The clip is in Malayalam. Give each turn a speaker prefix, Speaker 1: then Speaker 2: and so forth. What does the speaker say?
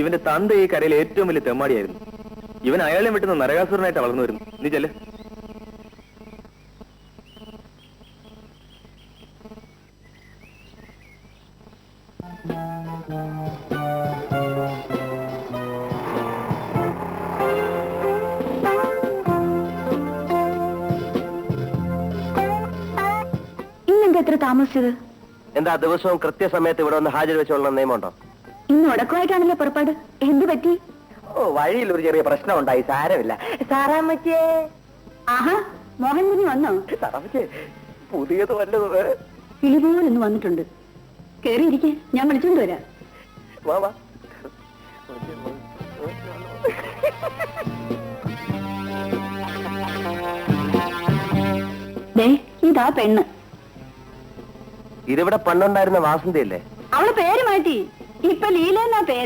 Speaker 1: ഇവന്റെ തന്ത ഈ കരയിൽ ഏറ്റവും വലിയ തെമ്മാടിയായിരുന്നു. ഇവൻ അയാളെ വിട്ടുന്ന നരകാസുരനായിട്ട് വളർന്നു വരുന്നു. നീ ചെല്ല്.
Speaker 2: ഇന്നെന്താ എത്ര താമസിച്ചത്?
Speaker 1: എന്താ ദിവസവും കൃത്യസമയത്ത് ഇവിടെ വന്ന് ഹാജർ വെച്ചോളുന്ന നിയമമുണ്ടോ?
Speaker 2: ഇന്ന് ഉടക്കമായിട്ടാണല്ലോ പുറപ്പാട്. എന്ത് പറ്റി?
Speaker 1: ഓ, വഴിയിൽ ഒരു ചെറിയ പ്രശ്നം ഉണ്ടായി. സാരമില്ല.
Speaker 2: സാറാമ്മച്ചേ. ആഹാ, മോഹൻ കുഞ്ഞ് വന്നോ?
Speaker 1: സാറാമ്മച്ചേ, പുതിയത് വല്ലത്
Speaker 2: കിളിപോലൊന്ന് വന്നിട്ടുണ്ട്. കേറിയിരിക്കെ, ഞാൻ വിളിച്ചോണ്ട് വരാം.
Speaker 1: വാ വാ.
Speaker 2: ദേ, ഇതാ പെണ്ണ്.
Speaker 1: ഇതിവിടെ പണ്ടുണ്ടായിരുന്ന വാസന്തിയല്ലേ?
Speaker 2: അവള് പേര് മാറ്റി. ഇപ്പൊ ലീല എന്നാ പേര്.